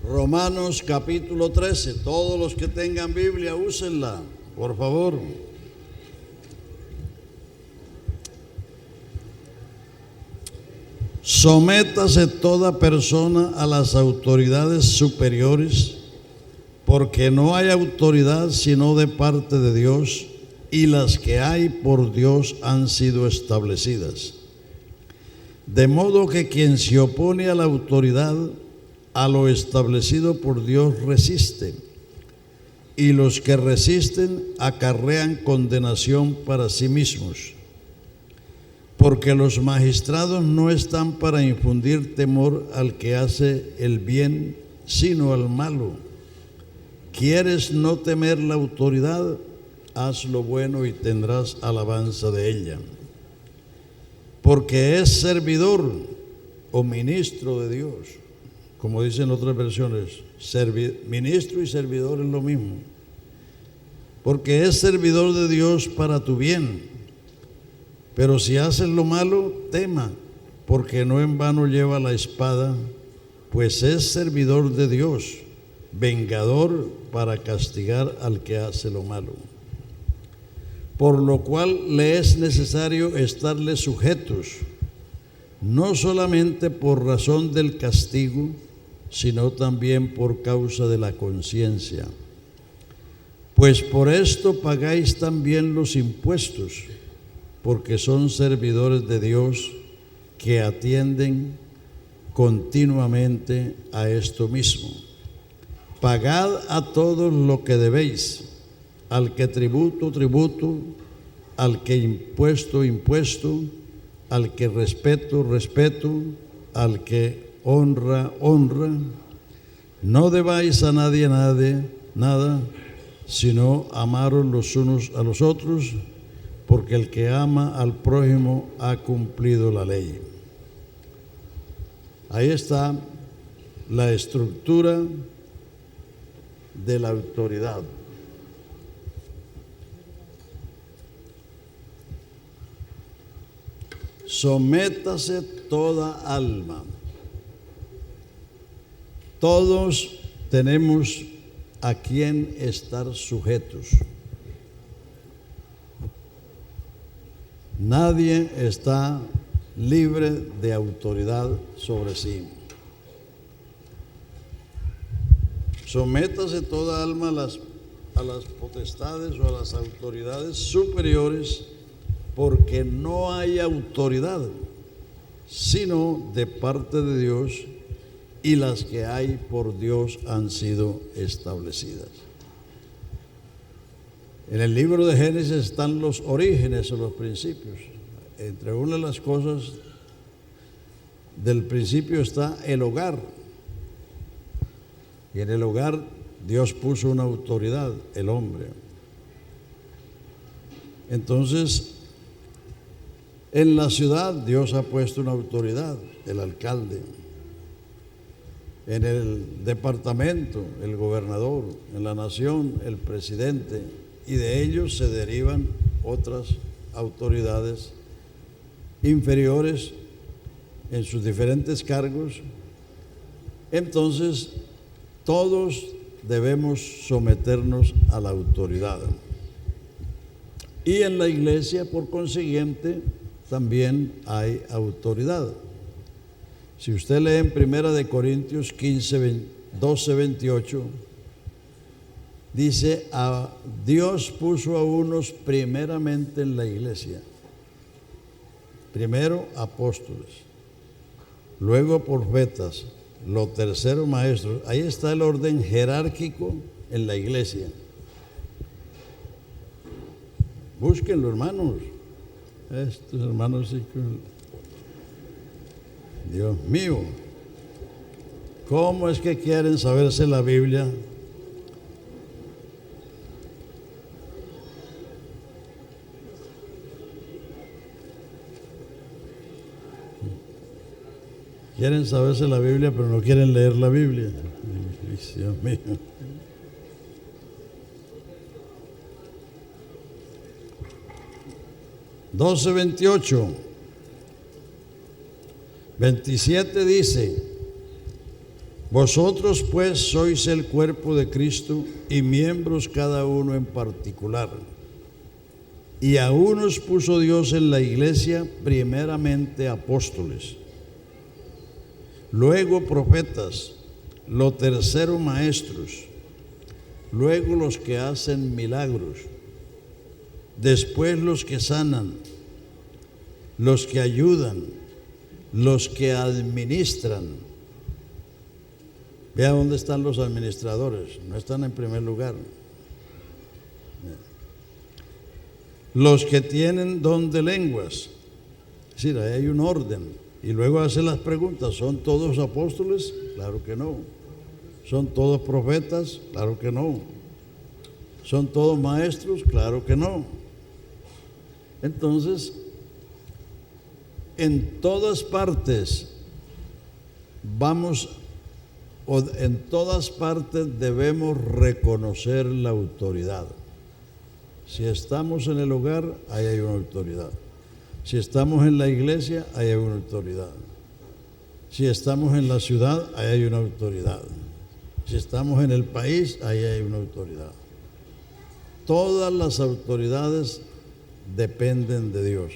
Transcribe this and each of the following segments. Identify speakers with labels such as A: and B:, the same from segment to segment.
A: Romanos capítulo 13. Todos los que tengan Biblia, úsenla, por favor. Sométase toda persona a las autoridades superiores, porque no hay autoridad sino de parte de Dios, y las que hay por Dios han sido establecidas. De modo que quien se opone a la autoridad, a lo establecido por Dios resiste, y los que resisten acarrean condenación para sí mismos, porque los magistrados no están para infundir temor al que hace el bien, sino al malo. ¿Quieres no temer la autoridad? Haz lo bueno y tendrás alabanza de ella, porque es servidor o ministro de Dios. Como dicen otras versiones, ministro y servidor es lo mismo. Porque es servidor de Dios para tu bien. Pero si haces lo malo, tema, porque no en vano lleva la espada, pues es servidor de Dios, vengador para castigar al que hace lo malo. Por lo cual le es necesario estarle sujetos, no solamente por razón del castigo, sino también por causa de la conciencia. Pues por esto pagáis también los impuestos, porque son servidores de Dios que atienden continuamente a esto mismo. Pagad a todos lo que debéis, al que tributo, tributo, al que impuesto, impuesto, al que respeto, respeto, al que honra, honra. No debáis a nadie nada, sino amaros los unos a los otros, porque el que ama al prójimo ha cumplido la ley. Ahí está la estructura de la autoridad. Sométase toda alma. Todos tenemos a quien estar sujetos. Nadie está libre de autoridad sobre sí. Sométase toda alma a las potestades o a las autoridades superiores, porque no hay autoridad sino de parte de Dios, y las que hay por Dios han sido establecidas. En el libro de Génesis están los orígenes o los principios. Entre una de las cosas del principio está el hogar. Y en el hogar Dios puso una autoridad, el hombre. Entonces, en la ciudad Dios ha puesto una autoridad, el alcalde. En el departamento, el gobernador. En la nación, el presidente. Y de ellos se derivan otras autoridades inferiores en sus diferentes cargos. Entonces, todos debemos someternos a la autoridad. Y en la iglesia, por consiguiente, también hay autoridad. Si usted lee en 1 Corintios 15, 12, 28, dice, a Dios puso a unos primeramente en la iglesia. Primero apóstoles, luego profetas, lo tercero maestros. Ahí está el orden jerárquico en la iglesia. Búsquenlo, hermanos. Estos hermanos, sí, Dios mío, ¿cómo es que quieren saberse la Biblia? Quieren saberse la Biblia, pero no quieren leer la Biblia. Dios mío. Doce 28. 27 dice, Vosotros pues sois el cuerpo de Cristo y miembros cada uno en particular. Y a unos puso Dios en la iglesia primeramente apóstoles, luego profetas, lo tercero maestros, luego los que hacen milagros, después los que sanan, los que ayudan, los que administran. Vea dónde están los administradores, no están en primer lugar. Los que tienen don de lenguas, es decir, ahí hay un orden. Y luego hace las preguntas: ¿son todos apóstoles? Claro que no. ¿Son todos profetas? Claro que no. ¿Son todos maestros? Claro que no. Entonces, en todas partes en todas partes debemos reconocer la autoridad. Si estamos en el hogar, ahí hay una autoridad. Si estamos en la iglesia, ahí hay una autoridad. Si estamos en la ciudad, ahí hay una autoridad. Si estamos en el país, ahí hay una autoridad. Todas las autoridades dependen de Dios.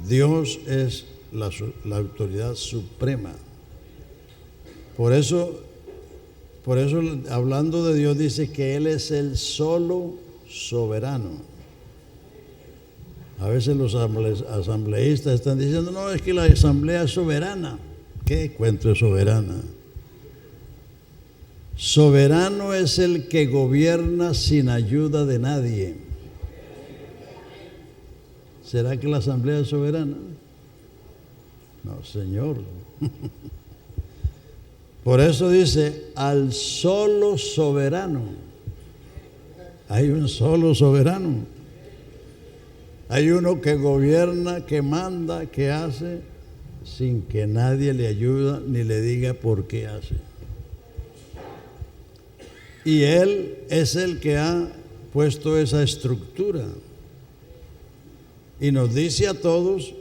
A: Dios es la autoridad suprema. Por eso, hablando de Dios, dice que Él es el solo soberano. A veces los asambleístas están diciendo: no, es que la asamblea es soberana. ¿Qué cuento es soberana? Soberano es el que gobierna sin ayuda de nadie. ¿Será que la asamblea es soberana? No, Señor. Por eso dice: al solo soberano. Hay un solo soberano. Hay uno que gobierna, que manda, que hace, sin que nadie le ayude ni le diga por qué hace. Y Él es el que ha puesto esa estructura. Y nos dice a todos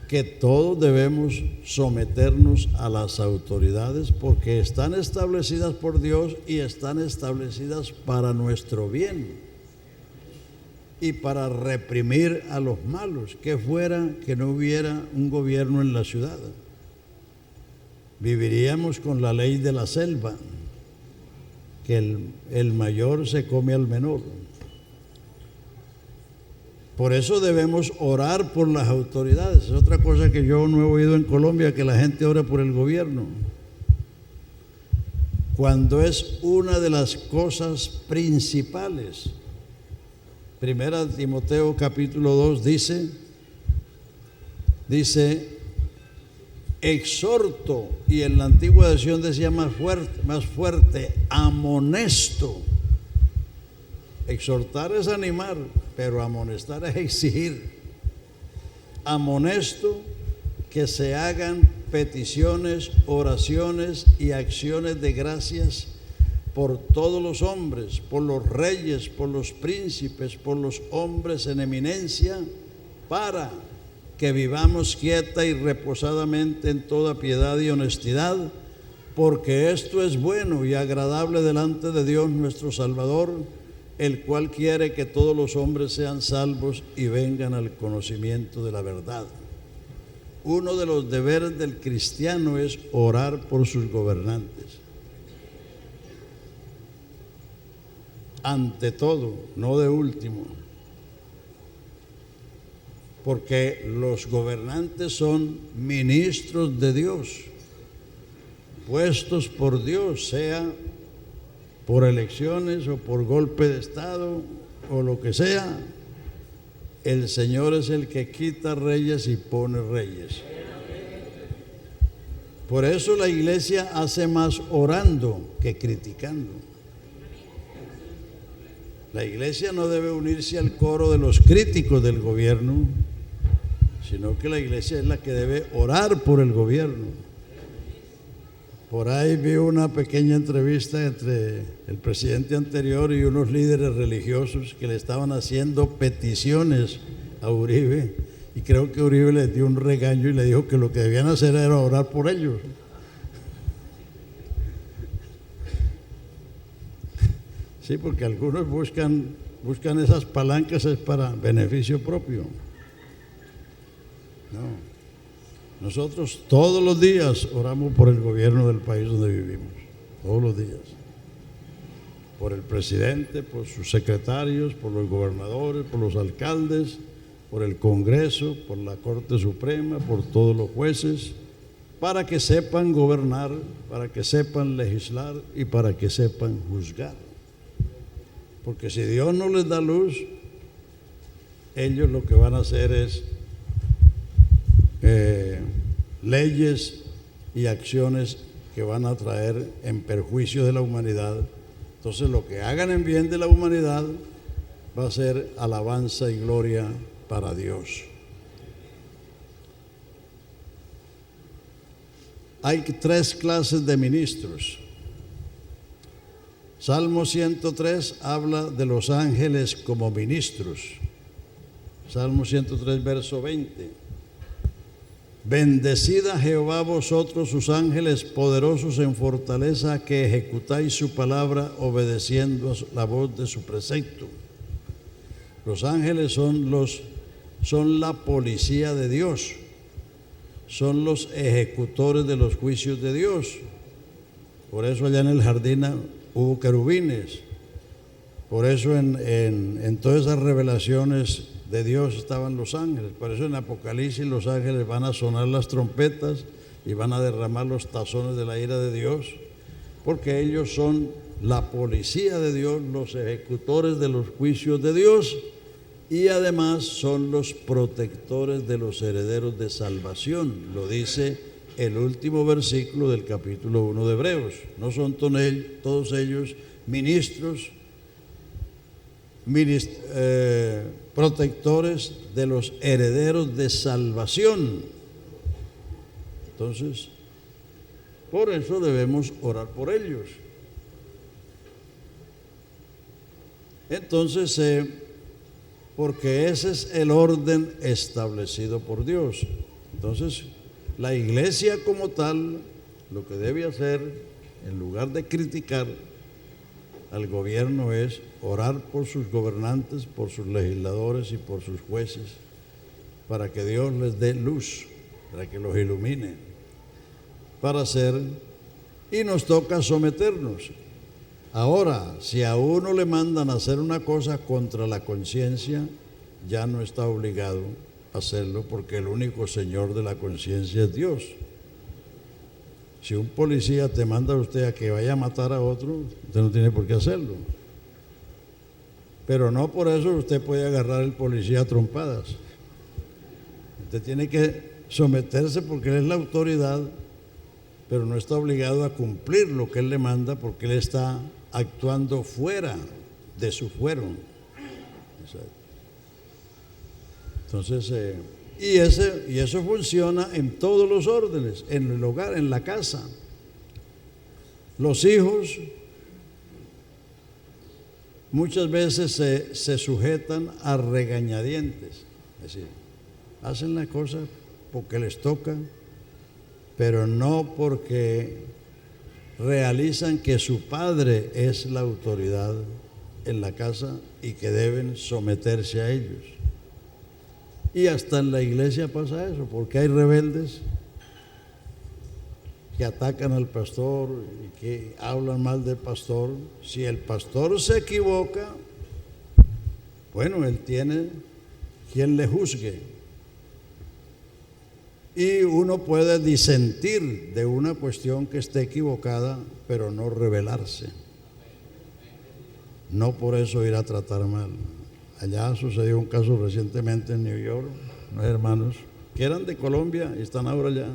A: que todos debemos someternos a las autoridades, porque están establecidas por Dios y están establecidas para nuestro bien y para reprimir a los malos. Que fuera que no hubiera un gobierno en la ciudad, viviríamos con la ley de la selva, que el mayor se come al menor. Por eso debemos orar por las autoridades. Es otra cosa que yo no he oído en Colombia, que la gente ora por el gobierno, cuando es una de las cosas principales. Primera Timoteo capítulo 2 dice exhorto, y en la antigua versión decía más fuerte, amonesto. Exhortar es animar, pero amonestar es exigir. Amonesto que se hagan peticiones, oraciones y acciones de gracias por todos los hombres, por los reyes, por los príncipes, por los hombres en eminencia, para que vivamos quieta y reposadamente en toda piedad y honestidad, porque esto es bueno y agradable delante de Dios nuestro Salvador, el cual quiere que todos los hombres sean salvos y vengan al conocimiento de la verdad. Uno de los deberes del cristiano es orar por sus gobernantes. Ante todo, no de último, porque los gobernantes son ministros de Dios, puestos por Dios, sea por elecciones o por golpe de Estado o lo que sea. El Señor es el que quita reyes y pone reyes. Por eso la iglesia hace más orando que criticando. La iglesia no debe unirse al coro de los críticos del gobierno, sino que la iglesia es la que debe orar por el gobierno. Por ahí vi una pequeña entrevista entre el presidente anterior y unos líderes religiosos que le estaban haciendo peticiones a Uribe, y creo que Uribe les dio un regaño y le dijo que lo que debían hacer era orar por ellos. Sí, porque algunos buscan esas palancas es para beneficio propio. No. Nosotros todos los días oramos por el gobierno del país donde vivimos. Todos los días. Por el presidente, por sus secretarios, por los gobernadores, por los alcaldes, por el Congreso, por la Corte Suprema, por todos los jueces, para que sepan gobernar, para que sepan legislar y para que sepan juzgar. Porque si Dios no les da luz, ellos lo que van a hacer es leyes y acciones que van a traer en perjuicio de la humanidad. Entonces lo que hagan en bien de la humanidad va a ser alabanza y gloria para Dios. Hay 3 clases de ministros. Salmo 103 habla de los ángeles como ministros. Salmo 103, verso 20. Bendecid a Jehová vosotros sus ángeles poderosos en fortaleza, que ejecutáis su palabra obedeciendo a la voz de su precepto. Los ángeles son la policía de Dios, son los ejecutores de los juicios de Dios. Por eso allá en el jardín hubo querubines, por eso en todas esas revelaciones de Dios estaban los ángeles. Por eso en Apocalipsis los ángeles van a sonar las trompetas y van a derramar los tazones de la ira de Dios, porque ellos son la policía de Dios, los ejecutores de los juicios de Dios, y además son los protectores de los herederos de salvación. Lo dice el último versículo del capítulo 1 de Hebreos. ¿No son todos ellos ministros, protectores de los herederos de salvación? Entonces, por eso debemos orar por ellos. Entonces, porque ese es el orden establecido por Dios. Entonces, la iglesia como tal, lo que debe hacer, en lugar de criticar al gobierno, es orar por sus gobernantes, por sus legisladores y por sus jueces, para que Dios les dé luz, para que los ilumine, para hacer, y nos toca someternos. Ahora, si a uno le mandan a hacer una cosa contra la conciencia, ya no está obligado a hacerlo, porque el único señor de la conciencia es Dios. Si un policía te manda a usted a que vaya a matar a otro, usted no tiene por qué hacerlo. Pero no por eso usted puede agarrar al policía a trompadas. Usted tiene que someterse porque él es la autoridad, pero no está obligado a cumplir lo que él le manda, porque él está actuando fuera de su fuero. Entonces, y eso funciona en todos los órdenes, en el hogar, en la casa. Los hijos muchas veces se sujetan a regañadientes, es decir, hacen las cosas porque les toca, pero no porque realizan que su padre es la autoridad en la casa y que deben someterse a ellos. Y hasta en la iglesia pasa eso, porque hay rebeldes que atacan al pastor y que hablan mal del pastor. Si el pastor se equivoca, bueno, él tiene quien le juzgue. Y uno puede disentir de una cuestión que esté equivocada, pero no rebelarse. No por eso ir a tratar mal. Allá sucedió un caso recientemente en New York, unos hermanos que eran de Colombia y están ahora allá.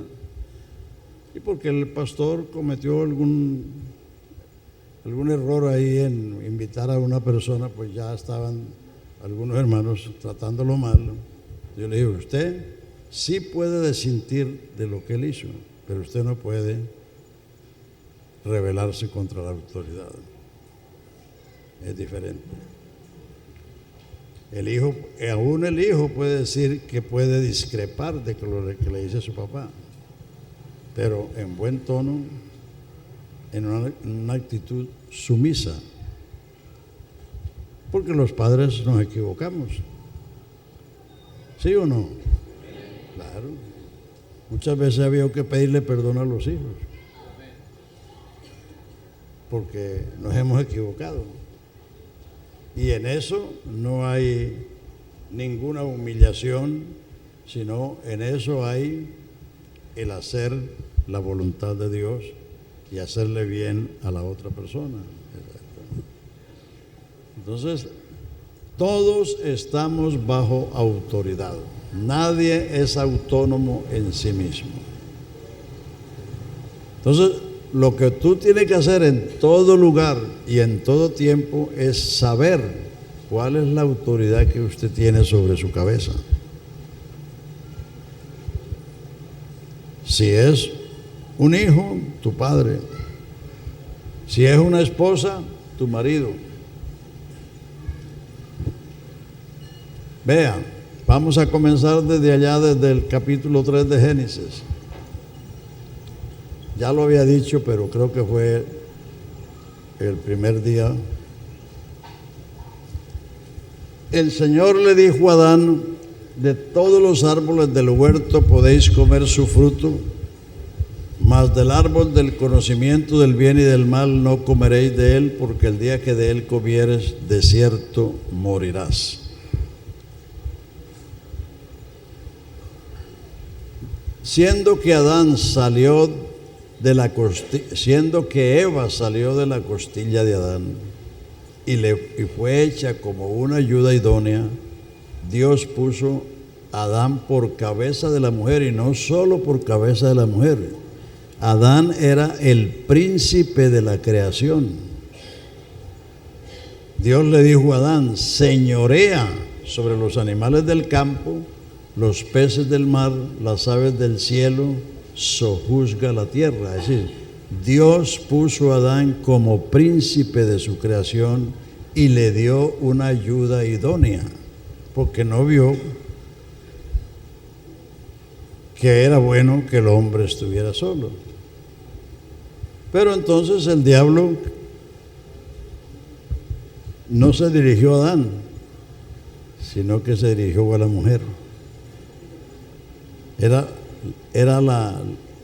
A: Y porque el pastor cometió algún error ahí en invitar a una persona, pues ya estaban algunos hermanos tratándolo mal. Yo le digo, usted sí puede disentir de lo que él hizo, pero usted no puede rebelarse contra la autoridad. Es diferente. Aún el hijo puede decir que puede discrepar de lo que le dice su papá, pero en buen tono, en una actitud sumisa. Porque los padres nos equivocamos. ¿Sí o no? Claro. Muchas veces había que pedirle perdón a los hijos. Porque nos hemos equivocado. Y en eso no hay ninguna humillación, sino en eso hay el hacer la voluntad de Dios y hacerle bien a la otra persona. Entonces, todos estamos bajo autoridad. Nadie es autónomo en sí mismo. Entonces, lo que tú tienes que hacer en todo lugar y en todo tiempo es saber cuál es la autoridad que usted tiene sobre su cabeza. Si es un hijo, tu padre. Si es una esposa, tu marido. Vea, vamos a comenzar desde allá, desde el capítulo 3 de Génesis. Ya lo había dicho, pero creo que fue el primer día. El Señor le dijo a Adán: de todos los árboles del huerto podéis comer su fruto, mas del árbol del conocimiento del bien y del mal no comeréis de él, porque el día que de él comieres, de cierto morirás. Siendo que Eva salió de la costilla de Adán y fue hecha como una ayuda idónea, Dios puso a Adán por cabeza de la mujer, y no solo por cabeza de la mujer. Adán era el príncipe de la creación. Dios le dijo a Adán: señorea sobre los animales del campo, los peces del mar, las aves del cielo, sojuzga la tierra. Es decir, Dios puso a Adán como príncipe de su creación y le dio una ayuda idónea, porque no vio que era bueno que el hombre estuviera solo. Pero entonces el diablo no se dirigió a Adán, sino que se dirigió a la mujer. Era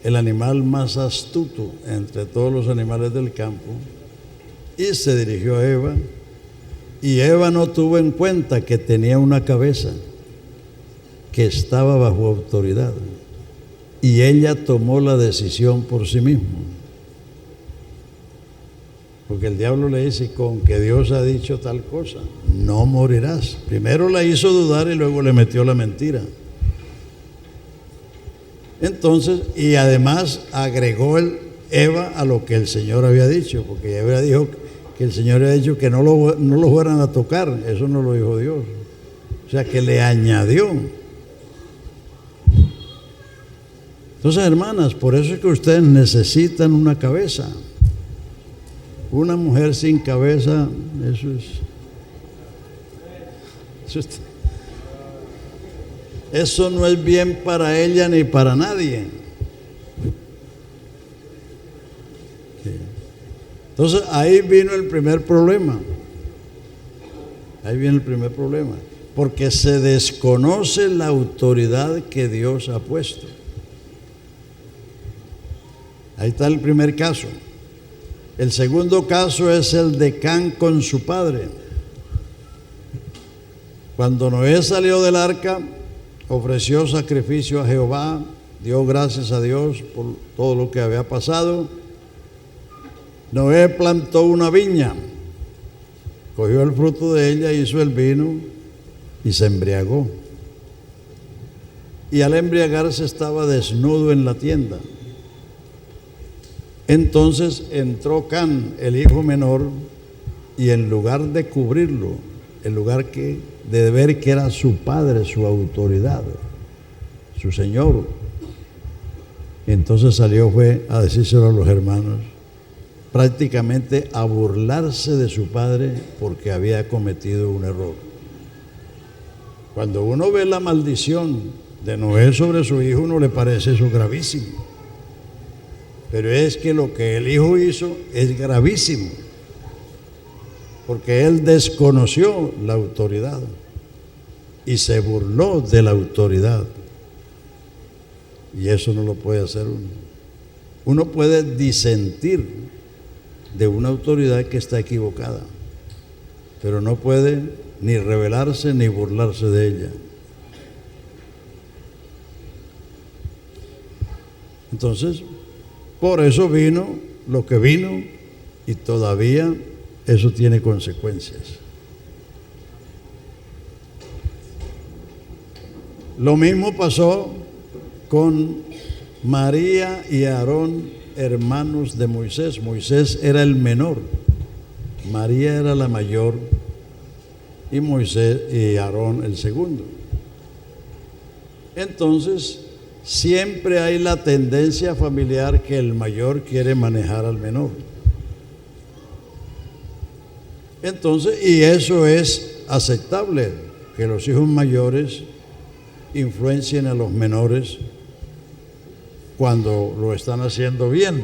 A: el animal más astuto entre todos los animales del campo, y se dirigió a Eva, y Eva no tuvo en cuenta que tenía una cabeza que estaba bajo autoridad, y ella tomó la decisión por sí misma. Porque el diablo le dice: con que Dios ha dicho tal cosa, no morirás. Primero la hizo dudar y luego le metió la mentira. Entonces, y además agregó Eva a lo que el Señor había dicho, porque Eva dijo que el Señor había dicho que no lo fueran a tocar. Eso no lo dijo Dios. O sea, que le añadió. Entonces, hermanas, por eso es que ustedes necesitan una cabeza. Una mujer sin cabeza, eso no es bien para ella ni para nadie. Entonces ahí vino el primer problema. Porque se desconoce la autoridad que Dios ha puesto. Ahí está el primer caso. El segundo caso es el de Can con su padre. Cuando Noé salió del arca, ofreció sacrificio a Jehová, dio gracias a Dios por todo lo que había pasado. Noé plantó una viña, cogió el fruto de ella, hizo el vino y se embriagó. Y al embriagarse estaba desnudo en la tienda. Entonces entró Can, el hijo menor, y en lugar de cubrirlo, en lugar de ver que era su padre, su autoridad, su señor, entonces fue a decírselo a los hermanos, prácticamente a burlarse de su padre porque había cometido un error. Cuando uno ve la maldición de Noé sobre su hijo, uno le parece eso gravísimo. Pero es que lo que el hijo hizo es gravísimo. porque él desconoció la autoridad y se burló de la autoridad. Y eso no lo puede hacer uno. Uno puede disentir de una autoridad que está equivocada, pero no puede ni rebelarse ni burlarse de ella. Entonces, por eso vino lo que vino, y todavía eso tiene consecuencias. Lo mismo pasó con María y Aarón, hermanos de Moisés. Moisés era el menor, María era la mayor y Moisés y Aarón el segundo. Entonces, siempre hay la tendencia familiar que el mayor quiere manejar al menor. Entonces, y eso es aceptable, que los hijos mayores influencien a los menores cuando lo están haciendo bien.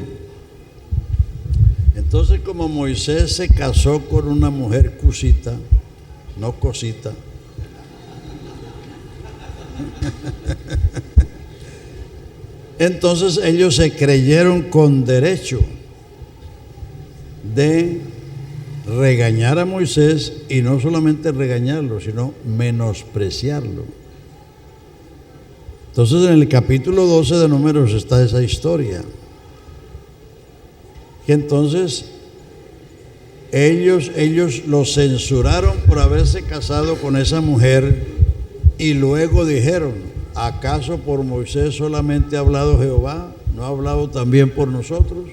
A: Entonces, como Moisés se casó con una mujer cusita, no cosita, entonces ellos se creyeron con derecho de regañar a Moisés, y no solamente regañarlo, sino menospreciarlo. Entonces, en el capítulo 12 de Números está esa historia, que entonces ellos lo censuraron por haberse casado con esa mujer, y luego dijeron: ¿acaso por Moisés solamente ha hablado Jehová? ¿No ha hablado también por nosotros?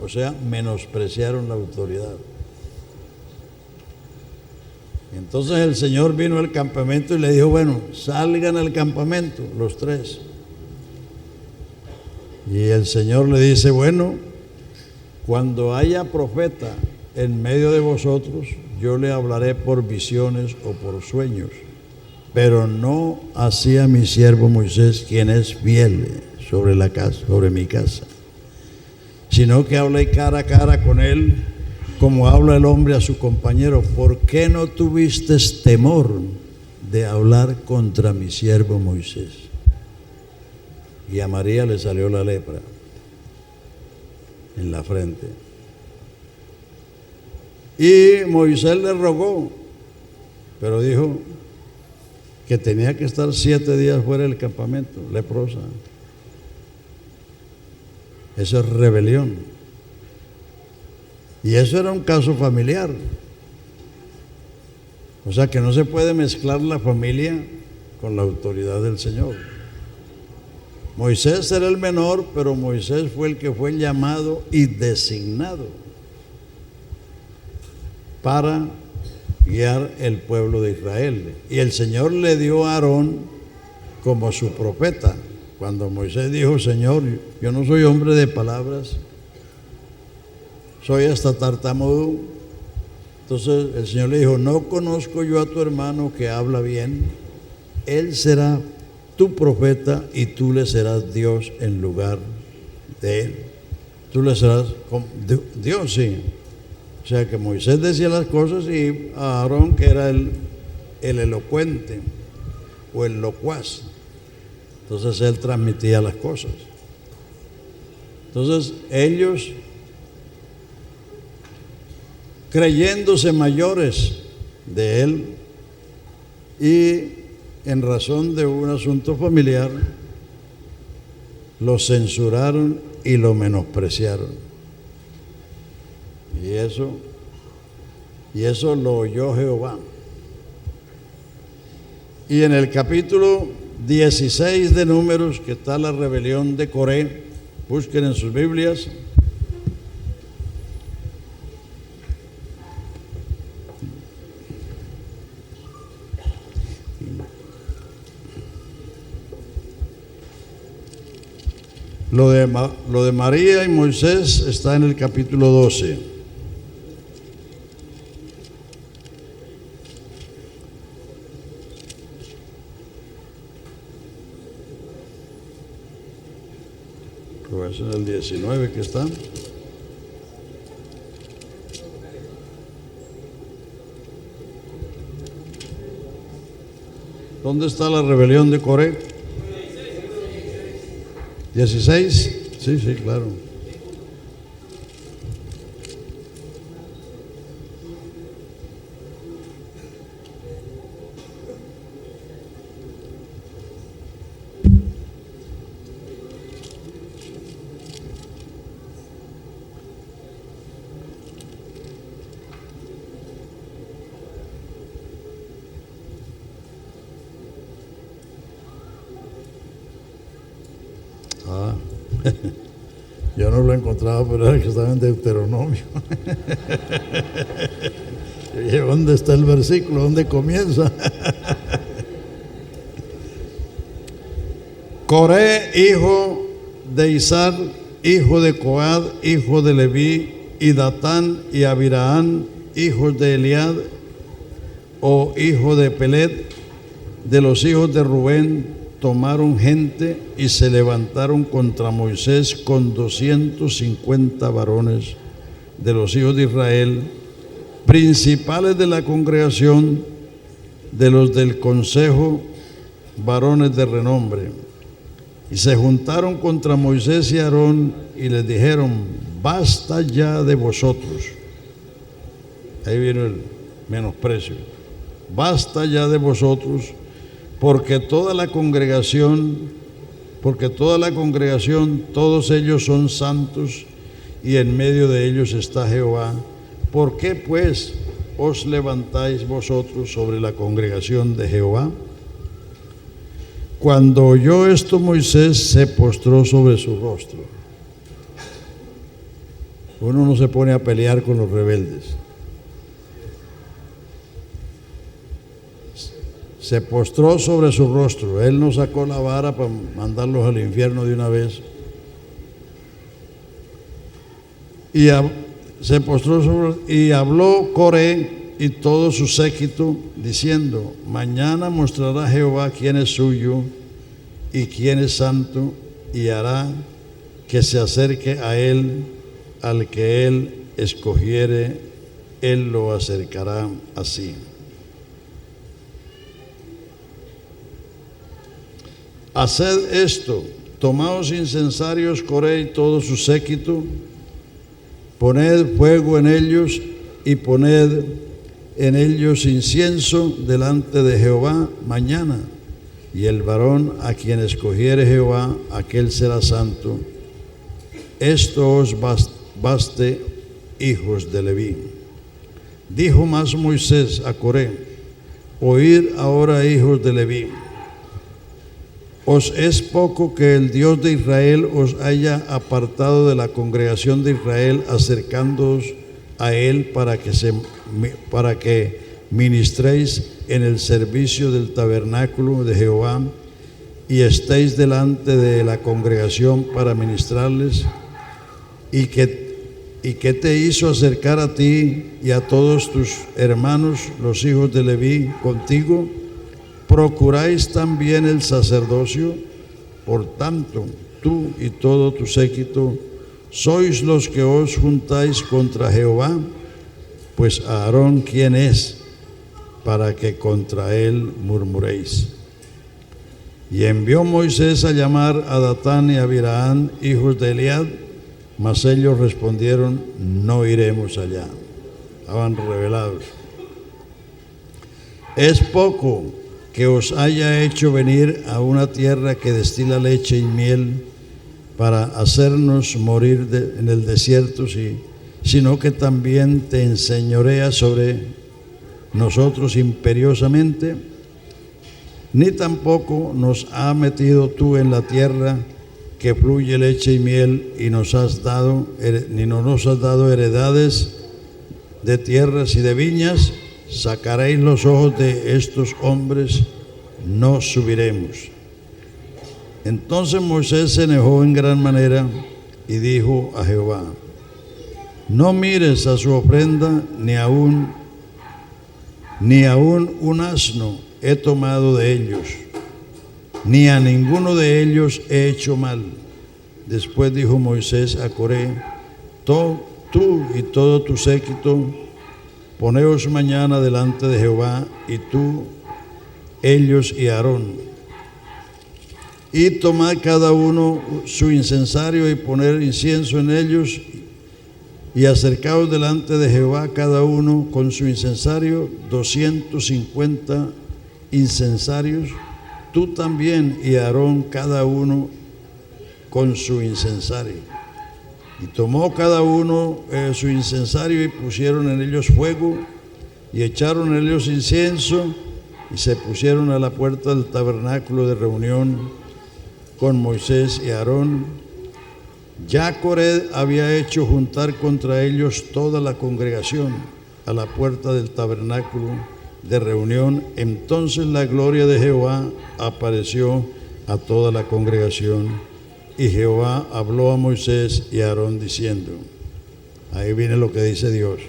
A: O sea, menospreciaron la autoridad. Entonces el Señor vino al campamento y le dijo: bueno, salgan al campamento los tres. Y el Señor le dice: bueno, cuando haya profeta en medio de vosotros, yo le hablaré por visiones o por sueños, pero no así a mi siervo Moisés, quien es fiel sobre mi casa, sino que hablé cara a cara con él, como habla el hombre a su compañero. ¿Por qué no tuviste temor de hablar contra mi siervo Moisés? Y a María le salió la lepra en la frente. Y Moisés le rogó, pero dijo que tenía que estar 7 días fuera del campamento, leprosa. Eso es rebelión. Y eso era un caso familiar. O sea que no se puede mezclar la familia con la autoridad del Señor. Moisés era el menor, pero Moisés fue el que fue llamado y designado para guiar el pueblo de Israel. Y el Señor le dio a Aarón como su profeta. Cuando Moisés dijo: Señor, yo no soy hombre de palabras, soy hasta tartamudo. Entonces el Señor le dijo: no conozco yo a tu hermano que habla bien, él será tu profeta y tú le serás Dios en lugar de él. Tú le serás Dios, sí. O sea que Moisés decía las cosas, y Aarón, que era el elocuente o el locuaz, entonces él transmitía las cosas. Entonces ellos, creyéndose mayores de él y en razón de un asunto familiar, lo censuraron y lo menospreciaron. Y eso lo oyó Jehová. Y en el capítulo 16 de Números, que está la rebelión de Coré, busquen en sus Biblias. Lo de María y Moisés está en el capítulo 12. Es en el 19 que está. ¿Dónde está la rebelión de Coré? 16. Sí, sí, claro. Ah, yo no lo encontraba, pero era que estaba en Deuteronomio. Yo dije, ¿dónde está el versículo? ¿Dónde comienza? Coré, hijo de Izar, hijo de Coad, hijo de Leví, y Datán y Abiraán, hijos de Eliad, o hijo de Pelet, de los hijos de Rubén, tomaron gente y se levantaron contra Moisés con 250 varones de los hijos de Israel, principales de la congregación, de los del consejo, varones de renombre. Y se juntaron contra Moisés y Aarón y les dijeron: basta ya de vosotros. Ahí viene el menosprecio. Basta ya de vosotros, porque toda la congregación, todos ellos son santos, y en medio de ellos está Jehová. ¿Por qué pues os levantáis vosotros sobre la congregación de Jehová? Cuando oyó esto, Moisés se postró sobre su rostro. Uno no se pone a pelear con los rebeldes. Se postró sobre su rostro. Él no sacó la vara para mandarlos al infierno de una vez. Y se postró sobre, y habló Coré y todo su séquito, diciendo: mañana mostrará Jehová quién es suyo y quién es santo, y hará que se acerque a él, al que él escogiere, él lo acercará así. Haced esto: tomaos incensarios, Coré y todo su séquito, poned fuego en ellos y poned en ellos incienso delante de Jehová mañana, y el varón a quien escogiere Jehová, aquel será santo. Esto os baste, hijos de Leví. Dijo más Moisés a Coré: oíd ahora, hijos de Leví. ¿Os es poco que el Dios de Israel os haya apartado de la congregación de Israel, acercándoos a él para que ministréis en el servicio del tabernáculo de Jehová y estéis delante de la congregación para ministrarles? ¿Y qué te hizo acercar a ti y a todos tus hermanos, los hijos de Leví, contigo? ¿Procuráis también el sacerdocio? Por tanto, tú y todo tu séquito sois los que os juntáis contra Jehová, pues Aarón, ¿quién es para que contra él murmuréis? Y envió Moisés a llamar a Datán y a Abiraán, hijos de Eliad, mas ellos respondieron: no iremos allá. Estaban rebelados. Es poco que os haya hecho venir a una tierra que destila leche y miel, para hacernos morir en el desierto, sino que también te enseñoreas sobre nosotros imperiosamente. Ni tampoco nos has metido tú en la tierra que fluye leche y miel, y ni nos has dado heredades de tierras y de viñas. Sacaréis los ojos de estos hombres, no subiremos. Entonces Moisés se enojó en gran manera y dijo a Jehová: no mires a su ofrenda, ni aún un asno he tomado de ellos, ni a ninguno de ellos he hecho mal. Después dijo Moisés a Coré: tú y todo tu séquito, poneos mañana delante de Jehová, y tú ellos y Aarón. Y tomad cada uno su incensario y poner incienso en ellos, y acercaos delante de Jehová cada uno con su incensario, 250 incensarios, tú también y Aarón cada uno con su incensario. Y tomó cada uno su incensario y pusieron en ellos fuego y echaron en ellos incienso y se pusieron a la puerta del tabernáculo de reunión con Moisés y Aarón. Ya Coré había hecho juntar contra ellos toda la congregación a la puerta del tabernáculo de reunión. Entonces la gloria de Jehová apareció a toda la congregación, y Jehová habló a Moisés y a Aarón diciendo, ahí viene lo que dice Dios,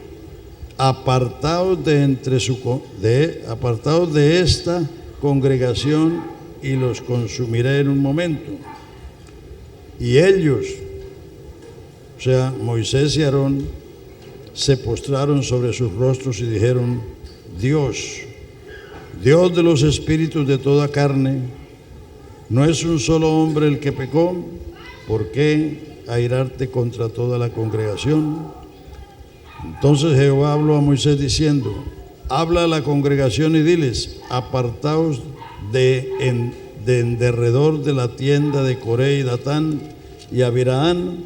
A: apartaos de esta congregación y los consumiré en un momento. Y ellos, o sea, Moisés y Aarón, se postraron sobre sus rostros y dijeron, Dios de los espíritus de toda carne, ¿no es un solo hombre el que pecó? ¿Por qué airarte contra toda la congregación? Entonces Jehová habló a Moisés diciendo, habla a la congregación y diles, apartaos de en derredor de la tienda de Coré y Datán y Abirahán.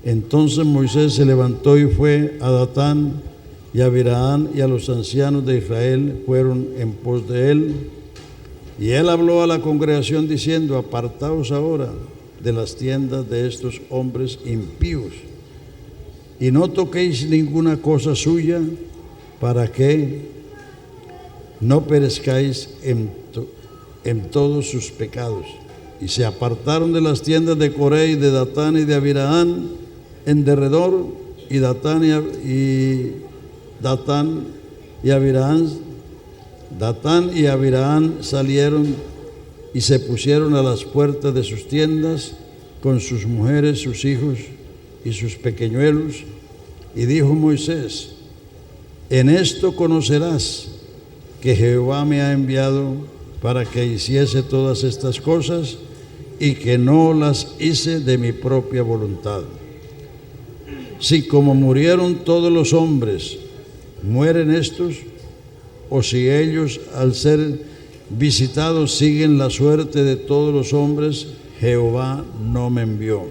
A: Entonces Moisés se levantó y fue a Datán y Abirahán, y a los ancianos de Israel fueron en pos de él. Y él habló a la congregación diciendo, apartaos ahora de las tiendas de estos hombres impíos, y no toquéis ninguna cosa suya, para que no perezcáis en todos sus pecados. Y se apartaron de las tiendas de Coré y de Datán y de Abirahán en derredor, y Datán y Abirahán salieron y se pusieron a las puertas de sus tiendas con sus mujeres, sus hijos y sus pequeñuelos. Y dijo Moisés, en esto conocerás que Jehová me ha enviado para que hiciese todas estas cosas, y que no las hice de mi propia voluntad. Si como murieron todos los hombres, mueren estos, o si ellos al ser visitados siguen la suerte de todos los hombres, Jehová no me envió.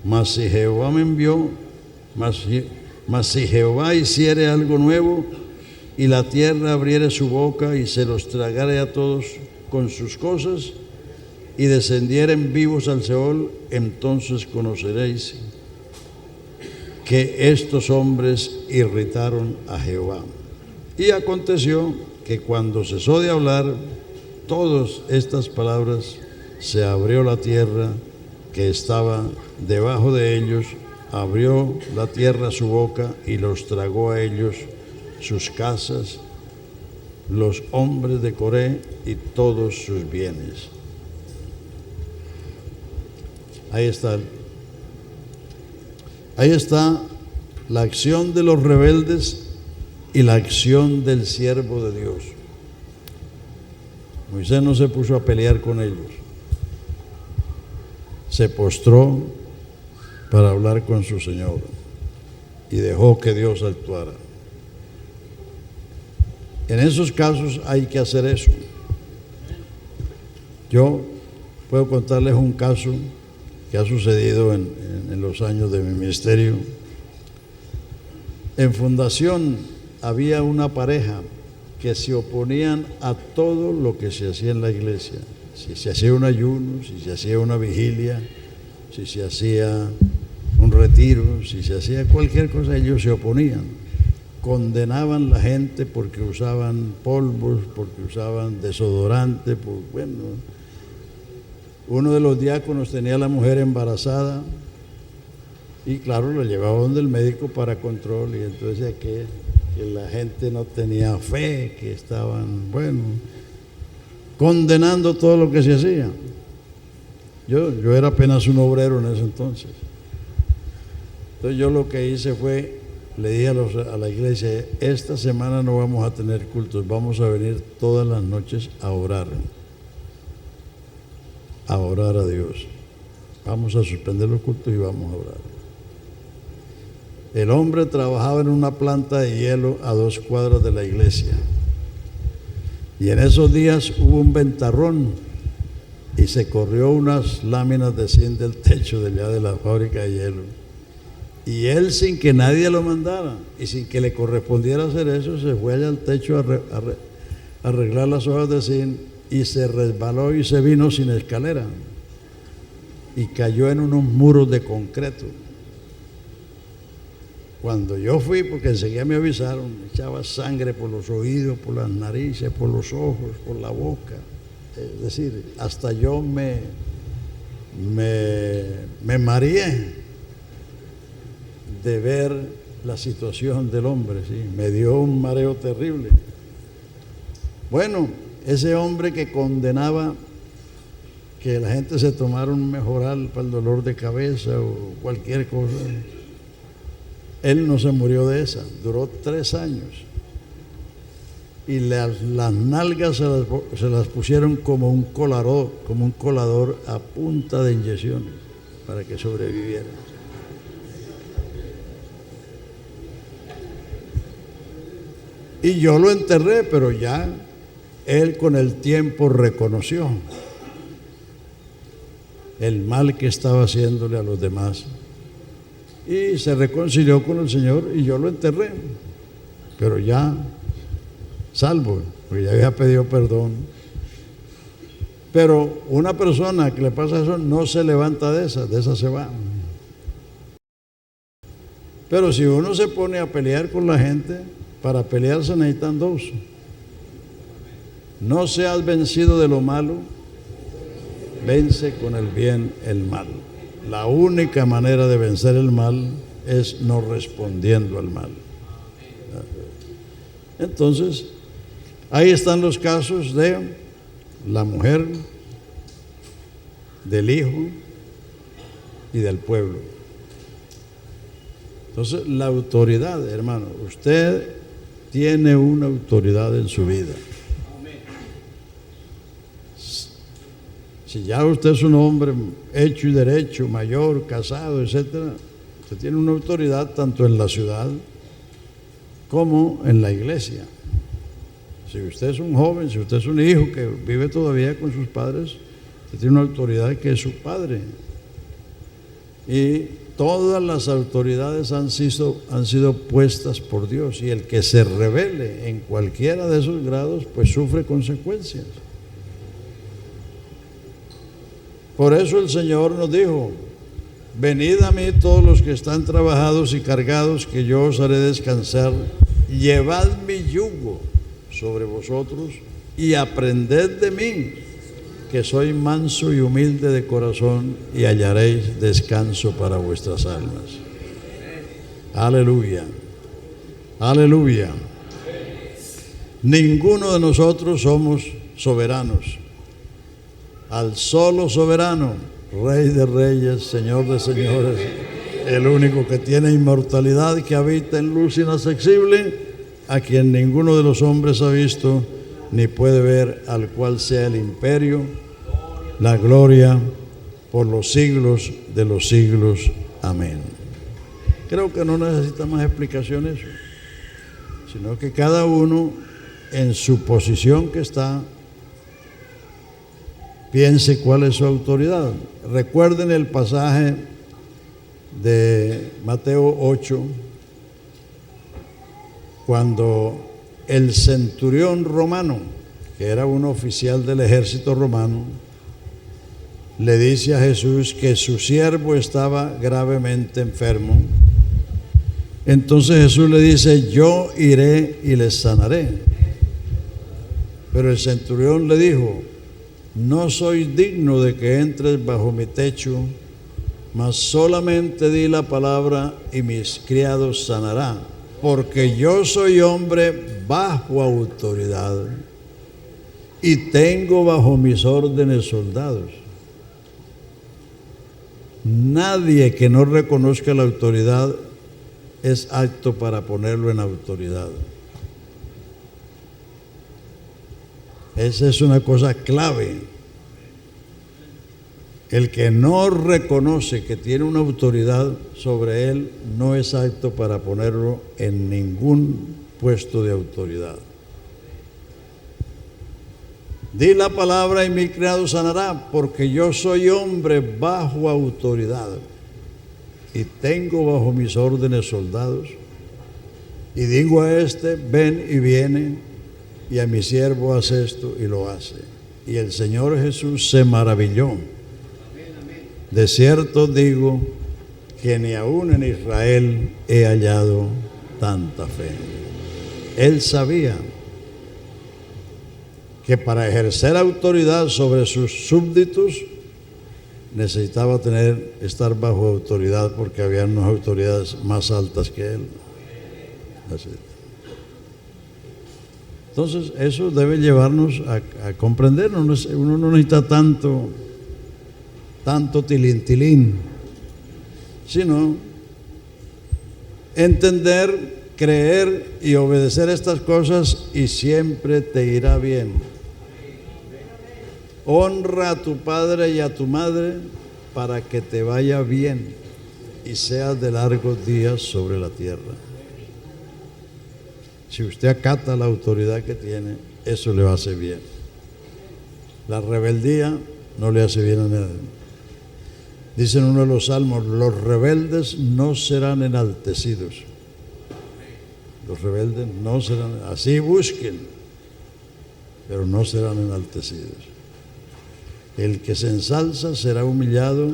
A: Mas si Jehová me envió, mas si Jehová hiciere algo nuevo, y la tierra abriere su boca y se los tragare a todos con sus cosas, y descendieren vivos al Seol, entonces conoceréis que estos hombres irritaron a Jehová. Y aconteció que cuando cesó de hablar todas estas palabras, se abrió la tierra que estaba debajo de ellos, abrió la tierra su boca y los tragó a ellos, sus casas, los hombres de Coré y todos sus bienes. Ahí está la acción de los rebeldes y la acción del siervo de Dios. Moisés no se puso a pelear con ellos, se postró para hablar con su Señor y dejó que Dios actuara. En esos casos hay que hacer eso. Yo puedo contarles un caso que ha sucedido en los años de mi ministerio. En Fundación había una pareja que se oponían a todo lo que se hacía en la iglesia. Si se hacía un ayuno, si se hacía una vigilia, si se hacía un retiro, si se hacía cualquier cosa, ellos se oponían. Condenaban a la gente porque usaban polvos, porque usaban desodorante, uno de los diáconos tenía a la mujer embarazada y claro, lo llevaba donde el médico para control, y entonces decía que la gente no tenía fe, que estaban, condenando todo lo que se hacía. Yo era apenas un obrero en ese entonces. Entonces yo lo que hice fue le dije a la iglesia, esta semana no vamos a tener cultos, vamos a venir todas las noches a orar a Dios. Vamos a suspender los cultos y vamos a orar. El hombre trabajaba en una planta de hielo a 2 cuadras de la iglesia. Y en esos días hubo un ventarrón y se corrió unas láminas de zinc del techo de allá de la fábrica de hielo. Y él, sin que nadie lo mandara y sin que le correspondiera hacer eso, se fue allá al techo a arreglar las hojas de zinc y se resbaló y se vino sin escalera y cayó en unos muros de concreto. Cuando yo fui, porque enseguida me avisaron, echaba sangre por los oídos, por las narices, por los ojos, por la boca. Es decir, hasta yo me mareé de ver la situación del hombre, ¿sí? Me dio un mareo terrible. Bueno, ese hombre que condenaba que la gente se tomara un mejoral para el dolor de cabeza o cualquier cosa, él no se murió de esa, duró 3 años. Y las nalgas se las pusieron como un colador a punta de inyecciones para que sobreviviera. Y yo lo enterré, pero ya él con el tiempo reconoció el mal que estaba haciéndole a los demás y se reconcilió con el Señor y yo lo enterré, pero ya salvo, porque ya había pedido perdón. Pero una persona que le pasa eso no se levanta de esa se va. Pero si uno se pone a pelear con la gente, para pelear se necesitan 2. No seas vencido de lo malo, vence con el bien el mal. La única manera de vencer el mal es no respondiendo al mal. Entonces, ahí están los casos de la mujer, del hijo y del pueblo. Entonces, la autoridad, hermano, usted tiene una autoridad en su vida. Si ya usted es un hombre hecho y derecho, mayor, casado, etcétera, usted tiene una autoridad tanto en la ciudad como en la iglesia. Si usted es un joven, si usted es un hijo que vive todavía con sus padres, usted tiene una autoridad que es su padre. Y todas las autoridades han sido puestas por Dios, y el que se rebele en cualquiera de esos grados, pues sufre consecuencias. Por eso el Señor nos dijo: venid a mí todos los que están trabajados y cargados, que yo os haré descansar. Llevad mi yugo sobre vosotros y aprended de mí, que soy manso y humilde de corazón, y hallaréis descanso para vuestras almas. Aleluya, aleluya. Ninguno de nosotros somos soberanos. Al solo soberano, Rey de reyes, Señor de señores, el único que tiene inmortalidad, que habita en luz inaccesible, a quien ninguno de los hombres ha visto ni puede ver, al cual sea el imperio, la gloria, por los siglos de los siglos. Amén. Creo que no necesita más explicaciones, sino que cada uno en su posición que está piense cuál es su autoridad. Recuerden el pasaje de Mateo 8, cuando el centurión romano, que era un oficial del ejército romano, le dice a Jesús que su siervo estaba gravemente enfermo. Entonces Jesús le dice: yo iré y le sanaré. Pero el centurión le dijo: no soy digno de que entres bajo mi techo, mas solamente di la palabra y mis criados sanarán, porque yo soy hombre bajo autoridad y tengo bajo mis órdenes soldados. Nadie que no reconozca la autoridad es apto para ponerlo en autoridad. Esa es una cosa clave. El que no reconoce que tiene una autoridad sobre él no es apto para ponerlo en ningún puesto de autoridad. Di la palabra y mi criado sanará, porque yo soy hombre bajo autoridad y tengo bajo mis órdenes soldados. Y digo a este, ven y viene, y a mi siervo hace esto y lo hace. Y el Señor Jesús se maravilló. De cierto digo que ni aún en Israel he hallado tanta fe. Él sabía que para ejercer autoridad sobre sus súbditos necesitaba estar bajo autoridad, porque había unas autoridades más altas que él. Así. Entonces eso debe llevarnos a comprender. Uno no necesita tanto tilintilín, sino entender, creer y obedecer estas cosas, y siempre te irá bien. Honra a tu padre y a tu madre para que te vaya bien y seas de largos días sobre la tierra. Si usted acata la autoridad que tiene, eso le va a hacer bien. La rebeldía no le hace bien a nadie. Dice en uno de los salmos: los rebeldes no serán enaltecidos. Los rebeldes no serán, así busquen, pero no serán enaltecidos. El que se ensalza será humillado,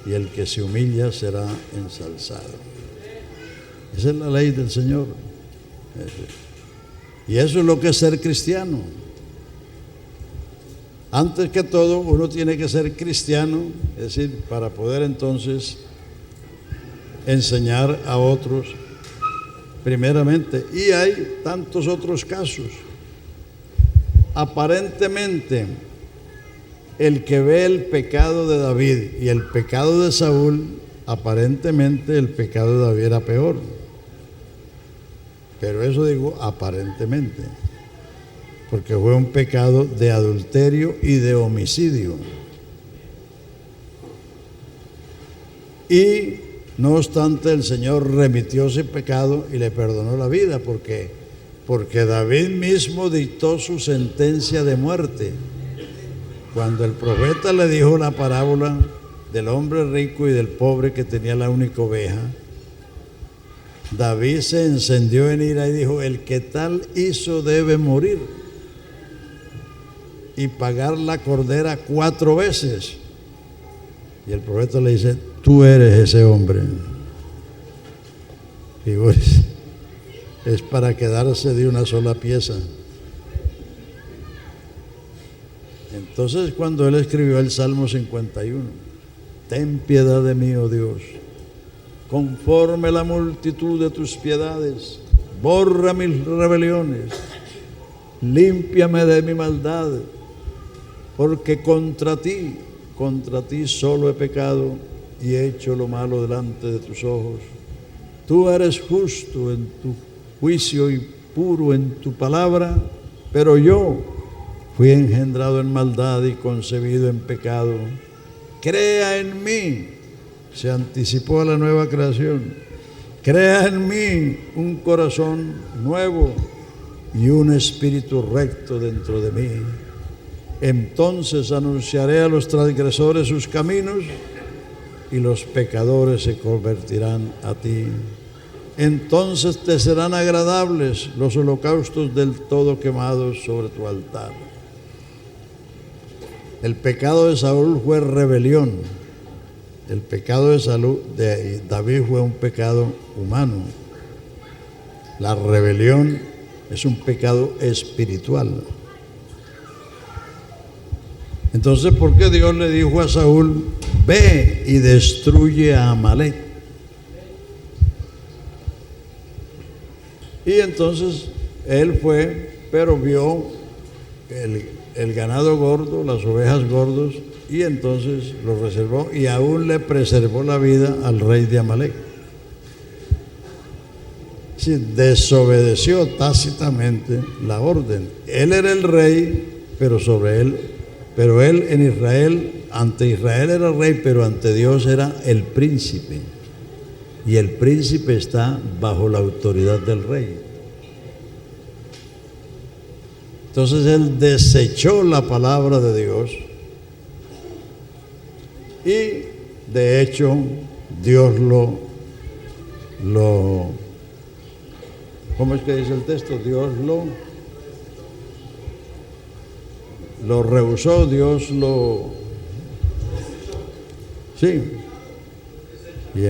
A: y el que se humilla será ensalzado. Esa es la ley del Señor. Y eso es lo que es ser cristiano. Antes que todo, uno tiene que ser cristiano, es decir, para poder entonces enseñar a otros primeramente. Y hay tantos otros casos. Aparentemente, el que ve el pecado de David y el pecado de Saúl, aparentemente el pecado de David era peor. Pero eso digo aparentemente, porque fue un pecado de adulterio y de homicidio. Y no obstante, el Señor remitió ese pecado y le perdonó la vida, porque David mismo dictó su sentencia de muerte. Cuando el profeta le dijo la parábola del hombre rico y del pobre que tenía la única oveja, David se encendió en ira y dijo: el que tal hizo debe morir y pagar la cordera 4 veces. Y el profeta le dice: tú eres ese hombre. Y pues, es para quedarse de una sola pieza. Entonces, cuando él escribió el Salmo 51, ten piedad de mí, oh Dios, conforme la multitud de tus piedades, borra mis rebeliones, límpiame de mi maldad, porque contra ti solo he pecado y he hecho lo malo delante de tus ojos. Tú eres justo en tu juicio y puro en tu palabra, pero yo fui engendrado en maldad y concebido en pecado. Crea en mí, se anticipó a la nueva creación, crea en mí un corazón nuevo y un espíritu recto dentro de mí. Entonces anunciaré a los transgresores sus caminos y los pecadores se convertirán a ti. Entonces te serán agradables los holocaustos del todo quemados sobre tu altar. El pecado de Saúl fue rebelión. El pecado de David fue un pecado humano. La rebelión es un pecado espiritual. Entonces, ¿por qué Dios le dijo a Saúl: ve y destruye a Amalek? Y entonces él fue, pero vio el ganado gordo, las ovejas gordos, y entonces lo reservó, y aún le preservó la vida al rey de Amalek. Sí, desobedeció tácitamente la orden. Él era el rey, pero él en Israel, ante Israel era rey, pero ante Dios era el príncipe. Y el príncipe está bajo la autoridad del rey. Entonces él desechó la palabra de Dios y de hecho Dios ¿cómo es que dice el texto? Dios lo rehusó, sí. Y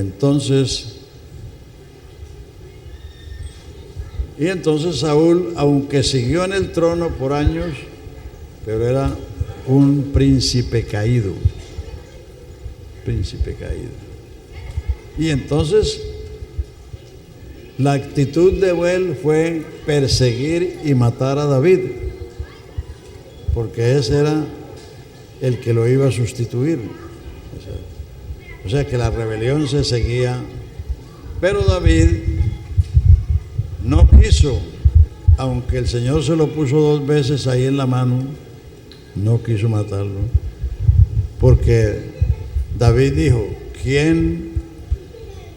A: entonces Saúl, aunque siguió en el trono por años, pero era un príncipe caído. Y entonces la actitud de él fue perseguir y matar a David, porque ese era el que lo iba a sustituir. O sea que la rebelión se seguía, pero David no quiso, aunque el Señor se lo puso 2 veces ahí en la mano, no quiso matarlo, porque David dijo: ¿quién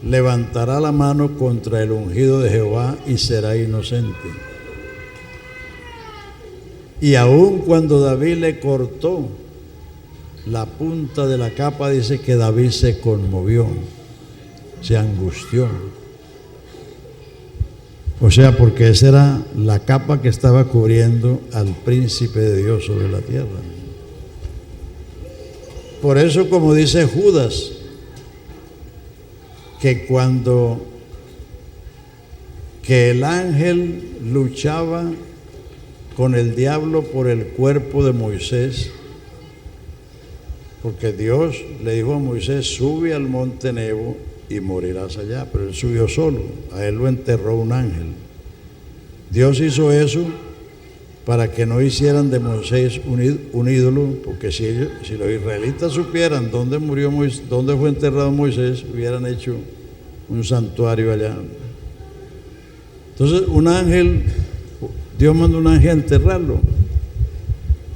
A: levantará la mano contra el ungido de Jehová y será inocente? Y aun cuando David le cortó la punta de la capa, dice que David se conmovió, se angustió. O sea, porque esa era la capa que estaba cubriendo al príncipe de Dios sobre la tierra. Por eso, como dice Judas, que que el ángel luchaba con el diablo por el cuerpo de Moisés, porque Dios le dijo a Moisés: sube al monte Nebo y morirás allá, pero él subió solo, a él lo enterró un ángel. Dios hizo eso para que no hicieran de Moisés un ídolo, porque si los israelitas supieran dónde murió Moisés, dónde fue enterrado Moisés, hubieran hecho un santuario allá. Entonces Dios mandó un ángel a enterrarlo,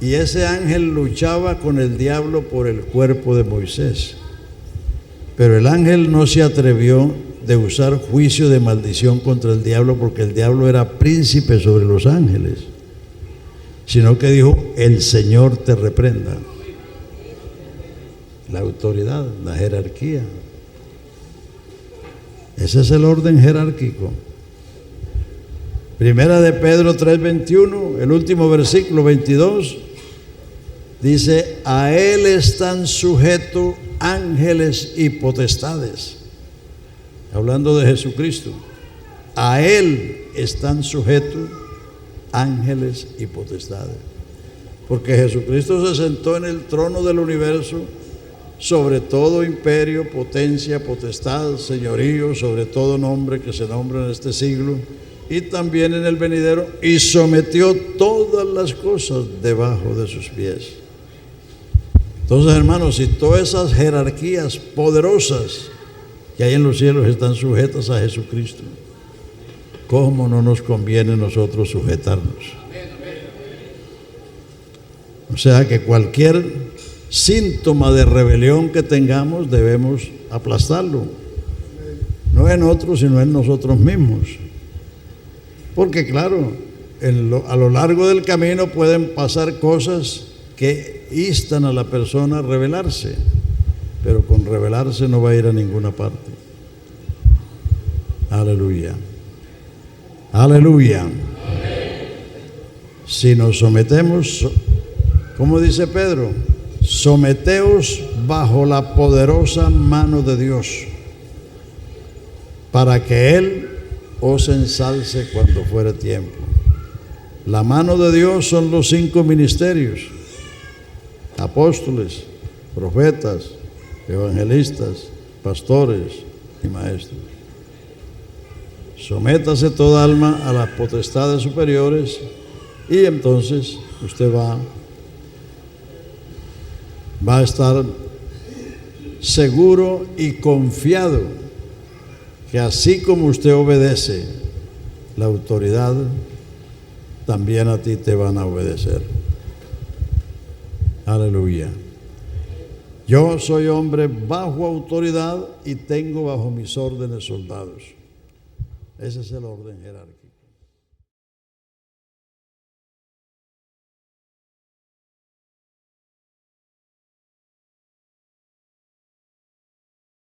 A: y ese ángel luchaba con el diablo por el cuerpo de Moisés, pero el ángel no se atrevió de usar juicio de maldición contra el diablo, porque el diablo era príncipe sobre los ángeles, sino que dijo: el Señor te reprenda. La autoridad, la jerarquía. Ese es el orden jerárquico. Primera de Pedro 3:21, el último versículo 22, dice: a él están sujetos ángeles y potestades. Hablando de Jesucristo, a él están sujetos ángeles y potestades, porque Jesucristo se sentó en el trono del universo sobre todo imperio, potencia, potestad, señorío, sobre todo nombre que se nombra en este siglo y también en el venidero, y sometió todas las cosas debajo de sus pies. Entonces, hermanos, si todas esas jerarquías poderosas que hay en los cielos están sujetas a Jesucristo, ¿cómo no nos conviene a nosotros sujetarnos? O sea que cualquier síntoma de rebelión que tengamos debemos aplastarlo, no en otros sino en nosotros mismos, porque claro, a lo largo del camino pueden pasar cosas que instan a la persona a rebelarse, pero con rebelarse no va a ir a ninguna parte. Aleluya, aleluya. Si nos sometemos, como dice Pedro, someteos bajo la poderosa mano de Dios, para que Él os ensalce cuando fuere tiempo. La mano de Dios son los 5 ministerios: apóstoles, profetas, evangelistas, pastores y maestros. Sométase toda alma a las potestades superiores, y entonces usted va a estar seguro y confiado que así como usted obedece la autoridad, también a ti te van a obedecer. Aleluya. Yo soy hombre bajo autoridad y tengo bajo mis órdenes soldados. Ese es el orden jerárquico.